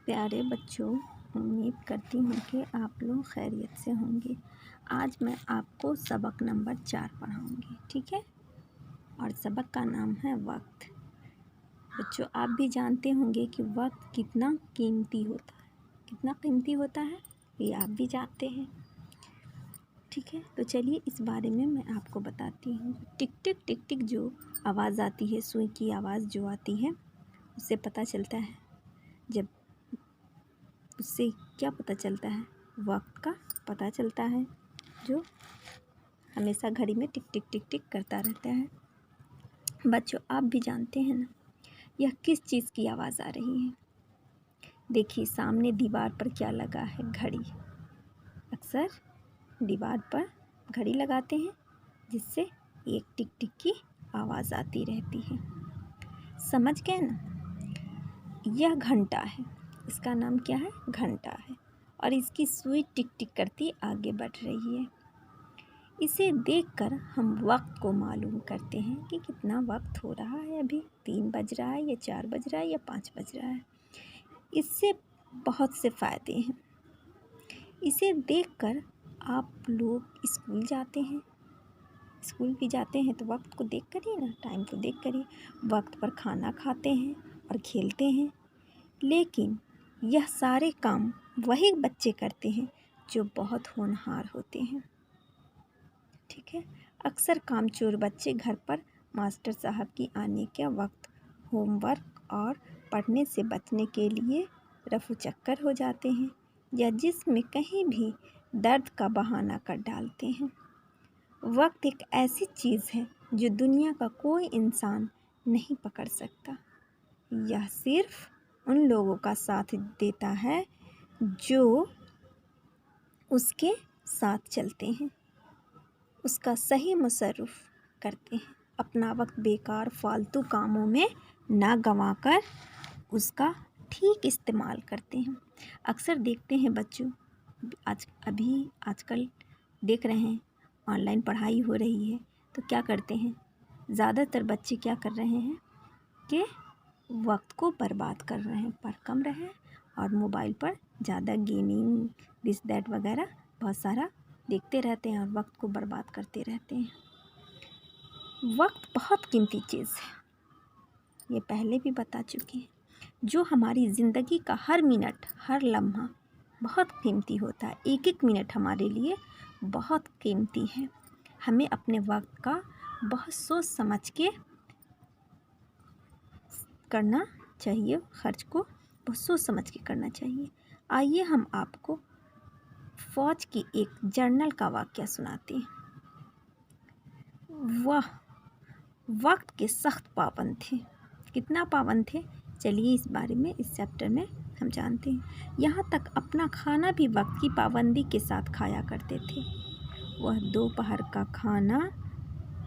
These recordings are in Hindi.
प्यारे बच्चों, उम्मीद करती हूँ कि आप लोग खैरियत से होंगे। आज मैं आपको सबक नंबर 4 पढ़ाऊँगी, ठीक है। और सबक का नाम है वक्त। बच्चों, आप भी जानते होंगे कि वक्त कितना कीमती होता है। कितना कीमती होता है ये आप भी जानते हैं, ठीक है। तो चलिए इस बारे में मैं आपको बताती हूँ। टिक टिक टिक टिक जो आवाज़ आती है, सुई की आवाज़ जो आती है, उससे पता चलता है उससे क्या पता चलता है? वक्त का पता चलता है, जो हमेशा घड़ी में टिक टिक टिक टिक करता रहता है। बच्चों, आप भी जानते हैं ना, यह किस चीज़ की आवाज़ आ रही है? देखिए सामने दीवार पर क्या लगा है? घड़ी। अक्सर दीवार पर घड़ी लगाते हैं जिससे एक टिक टिक की आवाज़ आती रहती है। समझ गए ना? यह घंटा है। इसका नाम क्या है? घंटा है। और इसकी सुई टिक टिक करती आगे बढ़ रही है। इसे देखकर हम वक्त को मालूम करते हैं कि कितना वक्त हो रहा है। अभी 3 बज रहा है या 4 बज रहा है या 5 बज रहा है। इससे बहुत से फ़ायदे हैं। इसे देखकर आप लोग स्कूल जाते हैं। स्कूल भी जाते हैं तो वक्त को देख कर ही ना, टाइम को देख कर ही। वक्त पर खाना खाते हैं और खेलते हैं। लेकिन यह सारे काम वही बच्चे करते हैं जो बहुत होनहार होते हैं, ठीक है। अक्सर कामचोर बच्चे घर पर मास्टर साहब की आने के वक्त होमवर्क और पढ़ने से बचने के लिए रफू चक्कर हो जाते हैं या जिसमें कहीं भी दर्द का बहाना कर डालते हैं। वक्त एक ऐसी चीज़ है जो दुनिया का कोई इंसान नहीं पकड़ सकता। यह सिर्फ उन लोगों का साथ देता है जो उसके साथ चलते हैं, उसका सही मुसर्रफ करते हैं, अपना वक्त बेकार फालतू कामों में ना गंवाकर उसका ठीक इस्तेमाल करते हैं। अक्सर देखते हैं बच्चों, आजकल देख रहे हैं ऑनलाइन पढ़ाई हो रही है, तो क्या करते हैं ज़्यादातर बच्चे? क्या कर रहे हैं कि वक्त को बर्बाद कर रहे हैं। पढ़ कम रहे और मोबाइल पर ज़्यादा गेमिंग दिस दैट वगैरह बहुत सारा देखते रहते हैं और वक्त को बर्बाद करते रहते हैं। वक्त बहुत कीमती चीज़ है, ये पहले भी बता चुके हैं। जो हमारी ज़िंदगी का हर मिनट, हर लम्हा बहुत कीमती होता है। एक एक मिनट हमारे लिए बहुत कीमती है। हमें अपने वक्त का बहुत सोच समझ के करना चाहिए। खर्च को बहुत सोच समझ के करना चाहिए। आइए हम आपको फौज की एक जर्नल का वाक़या सुनाते हैं। वह वक्त के सख्त पाबंद थे। कितना पाबंद थे? चलिए इस बारे में इस चैप्टर में हम जानते हैं। यहाँ तक अपना खाना भी वक्त की पाबंदी के साथ खाया करते थे। वह दोपहर का खाना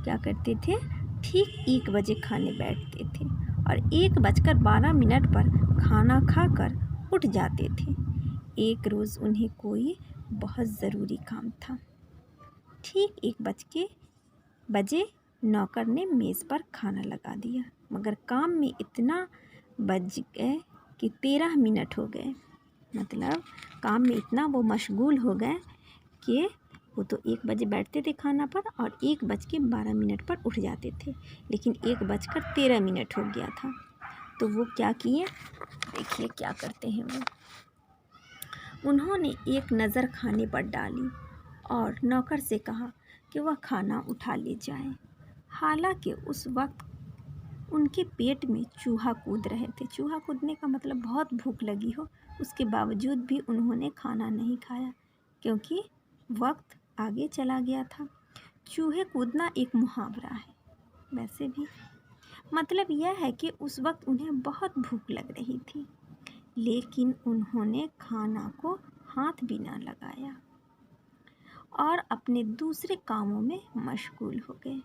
क्या करते थे? ठीक 1 बजे खाने बैठते थे और 1:12 पर खाना खाकर उठ जाते थे। एक रोज़ उन्हें कोई बहुत ज़रूरी काम था। ठीक 1 बजे नौकर ने मेज़ पर खाना लगा दिया, मगर काम में इतना बज गए कि 13 मिनट हो गए। मतलब काम में इतना वो मशगूल हो गए कि वो तो 1 बजे बैठते थे खाना पर और 1:12 पर उठ जाते थे, लेकिन 1:13 हो गया था। तो वो क्या किए? देखिए क्या करते हैं वो। उन्होंने एक नज़र खाने पर डाली और नौकर से कहा कि वह खाना उठा ले जाए। हालांकि उस वक्त उनके पेट में चूहा कूद रहे थे। चूहा कूदने का मतलब बहुत भूख लगी हो, उसके बावजूद भी उन्होंने खाना नहीं खाया क्योंकि वक्त आगे चला गया था। चूहे कूदना एक मुहावरा है वैसे भी। मतलब यह है कि उस वक्त उन्हें बहुत भूख लग रही थी, लेकिन उन्होंने खाना को हाथ भी ना लगाया और अपने दूसरे कामों में मशगूल हो गए।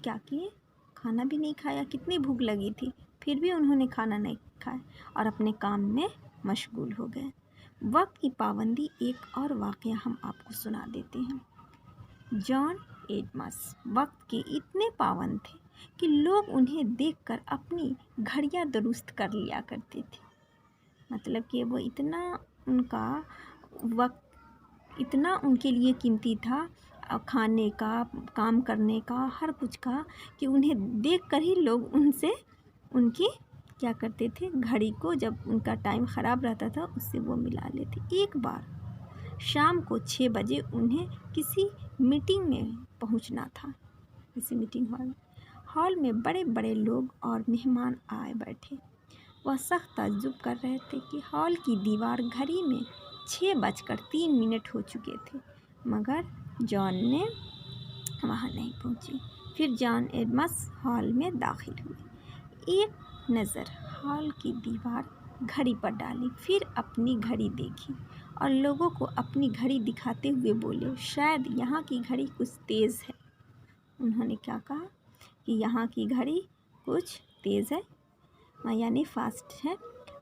क्या किए? खाना भी नहीं खाया। कितनी भूख लगी थी, फिर भी उन्होंने खाना नहीं खाया और अपने काम में मशगूल हो गए। वक्त की पाबंदी एक और वाक़या हम आपको सुना देते हैं। जॉन एडम्स वक्त के इतने पाबंद थे कि लोग उन्हें देखकर अपनी घड़ियां दुरुस्त कर लिया करते थे। मतलब कि वो इतना उनका वक्त इतना उनके लिए कीमती था, खाने का, काम करने का, हर कुछ का, कि उन्हें देखकर ही लोग उनसे उनकी क्या करते थे, घड़ी को जब उनका टाइम ख़राब रहता था उससे वो मिला लेते। एक बार शाम को 6 बजे उन्हें किसी मीटिंग में पहुंचना था। किसी मीटिंग हॉल में बड़े बड़े लोग और मेहमान आए बैठे। वह सख्त ताज्जुब कर रहे थे कि हॉल की दीवार घड़ी में 6:03 हो चुके थे, मगर जॉन ने वहाँ नहीं पहुँची। फिर जॉन एडम्स हॉल में दाखिल हुए। एक नज़र हॉल की दीवार घड़ी पर डाली, फिर अपनी घड़ी देखी और लोगों को अपनी घड़ी दिखाते हुए बोले, शायद यहाँ की घड़ी कुछ तेज़ है। उन्होंने क्या कहा कि यहाँ की घड़ी कुछ तेज़ है, यानी फास्ट है।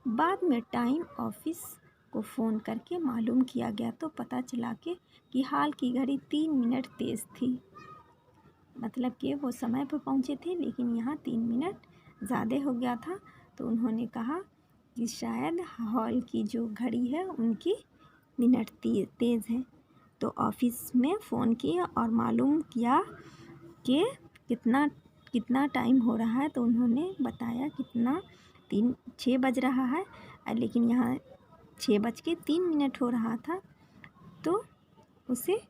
बाद में टाइम ऑफिस को फ़ोन करके मालूम किया गया तो पता चला कि हाल की घड़ी 3 मिनट तेज़ थी। मतलब कि वो समय पर पहुँचे थे, लेकिन यहाँ 3 मिनट ज़्यादा हो गया था। तो उन्होंने कहा कि शायद हॉल की जो घड़ी है उनकी मिनट तेज़ है। तो ऑफिस में फ़ोन किया और मालूम किया कि कितना टाइम हो रहा है। तो उन्होंने बताया 6 बज रहा है, लेकिन यहाँ 6:03 हो रहा था। तो उसे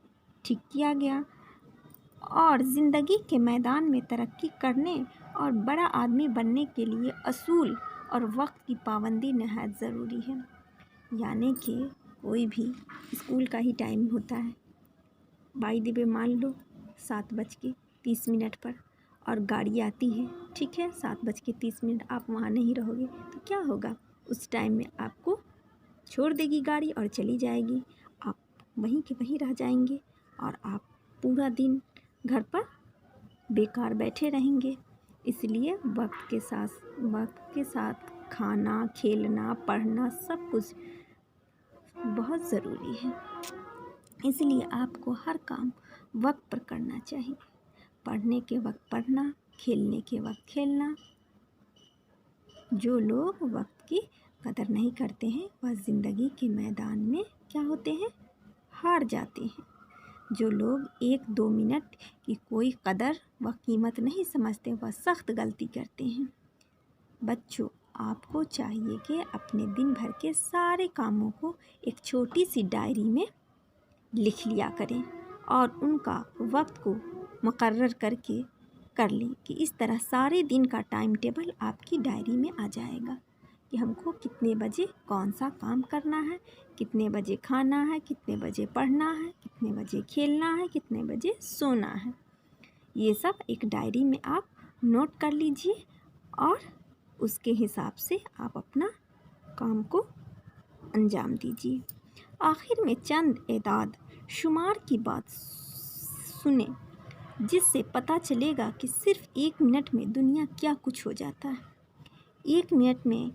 ठीक किया गया। और ज़िंदगी के मैदान में तरक्की करने और बड़ा आदमी बनने के लिए असूल और वक्त की पाबंदी नहायत ज़रूरी है। यानी कि कोई भी स्कूल का ही टाइम होता है, बाई द वे मान लो 7:30 पर, और गाड़ी आती है, ठीक है, 7:30, आप वहाँ नहीं रहोगे तो क्या होगा? उस टाइम में आपको छोड़ देगी गाड़ी और चली जाएगी। आप वहीं के वहीं रह जाएंगे और आप पूरा दिन घर पर बेकार बैठे रहेंगे। इसलिए वक्त के साथ खाना, खेलना, पढ़ना सब कुछ बहुत ज़रूरी है। इसलिए आपको हर काम वक्त पर करना चाहिए। पढ़ने के वक्त पढ़ना, खेलने के वक्त खेलना। जो लोग वक्त की कदर नहीं करते हैं वह ज़िंदगी के मैदान में क्या होते हैं? हार जाते हैं। जो लोग 1-2 मिनट की कोई कदर व कीमत नहीं समझते वह सख्त गलती करते हैं। बच्चों, आपको चाहिए कि अपने दिन भर के सारे कामों को एक छोटी सी डायरी में लिख लिया करें और उनका वक्त को मुकर्रर करके कर लें कि इस तरह सारे दिन का टाइम टेबल आपकी डायरी में आ जाएगा कि हमको कितने बजे कौन सा काम करना है, कितने बजे खाना है, कितने बजे पढ़ना है, कितने बजे खेलना है, कितने बजे सोना है। ये सब एक डायरी में आप नोट कर लीजिए और उसके हिसाब से आप अपना काम को अंजाम दीजिए। आखिर में चंद एदाद शुमार की बात सुने, जिससे पता चलेगा कि सिर्फ 1 मिनट में दुनिया क्या कुछ हो जाता है। 1 मिनट में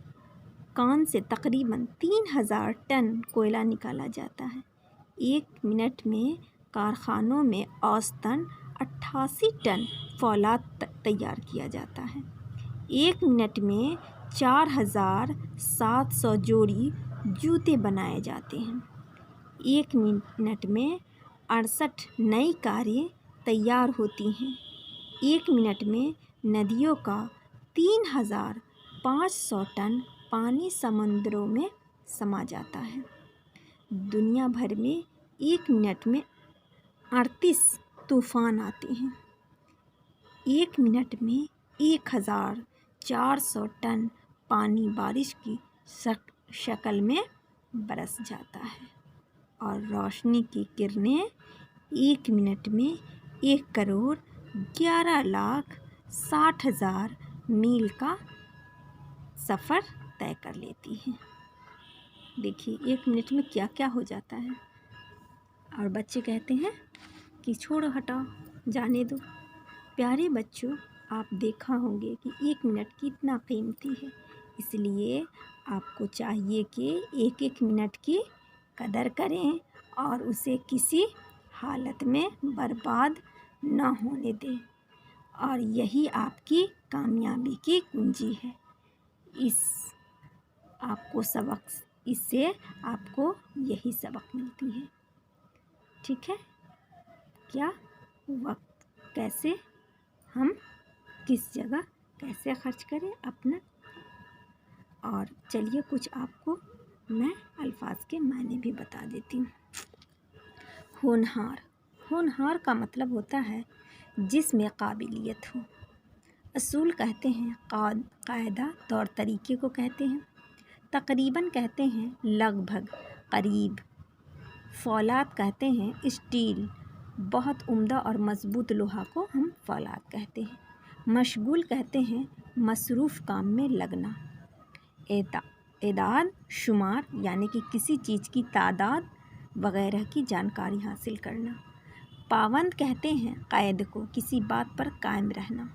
कान से तकरीबन 3000 टन कोयला निकाला जाता है। 1 मिनट में कारखानों में औसतन 88 टन फौलाद तैयार किया जाता है। 1 मिनट में 4700 जोड़ी जूते बनाए जाते हैं। 1 मिनट में 68 नई कारें तैयार होती हैं। 1 मिनट में नदियों का 3500 टन पानी समुद्रों में समा जाता है। दुनिया भर में 1 मिनट में 38 तूफ़ान आते हैं। 1 मिनट में 1400 टन पानी बारिश की शक्ल में बरस जाता है और रोशनी की किरणें 1 मिनट में 1,11,60,000 मील का सफ़र तय कर लेती हैं। देखिए 1 मिनट में क्या क्या हो जाता है। और बच्चे कहते हैं कि छोड़ो, हटाओ, जाने दो। प्यारे बच्चों, आप देखा होंगे कि 1 मिनट कितना कीमती है। इसलिए आपको चाहिए कि 1-1 मिनट की कदर करें और उसे किसी हालत में बर्बाद न होने दें। और यही आपकी कामयाबी की कुंजी है। इस आपको सबक, इससे आपको यही सबक मिलती है। ठीक है, क्या वक्त कैसे हम किस जगह कैसे खर्च करें अपना। और चलिए कुछ आपको मैं अल्फाज के मायने भी बता देती हूँ। होनहार, होनहार का मतलब होता है जिसमें काबिलियत हो। असूल कहते हैं कायदा तौर तरीके को कहते हैं। तकरीबन कहते हैं लगभग, करीब। फौलाद कहते हैं स्टील, बहुत उम्दा और मज़बूत लोहा को हम फौलाद कहते हैं। मशगूल कहते हैं मसरूफ़ काम में लगना। एदाद शुमार यानी कि किसी चीज़ की तादाद वगैरह की जानकारी हासिल करना। पाबंद कहते हैं क़ैद को, किसी बात पर कायम रहना।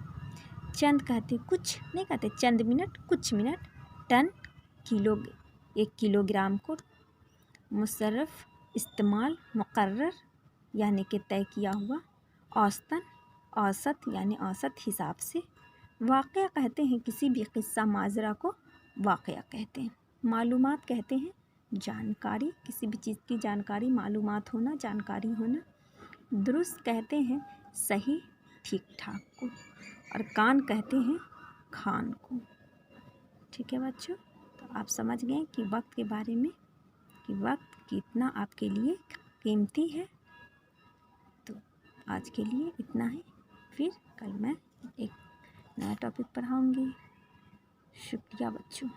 चंद कहते कुछ नहीं कहते, चंद मिनट, कुछ मिनट। टन किलो, 1 किलोग्राम को। मुशर्रफ इस्तेमाल, मुकर्रर यानी कि तय किया हुआ। औसतन, औसत यानी औसत हिसाब से। वाक़या कहते हैं किसी भी किस्सा माजरा को वाक़या कहते हैं। मालूमात कहते हैं जानकारी, किसी भी चीज़ की जानकारी, मालूमात होना, जानकारी होना। दुरुस्त कहते हैं सही, ठीक ठाक को। और कान कहते हैं खान को। ठीक है बच्चों, तो आप समझ गए कि वक्त के बारे में, कि वक्त कितना आपके लिए कीमती है। तो आज के लिए इतना ही, फिर कल मैं एक नया टॉपिक पढ़ाऊँगी। शुक्रिया बच्चों।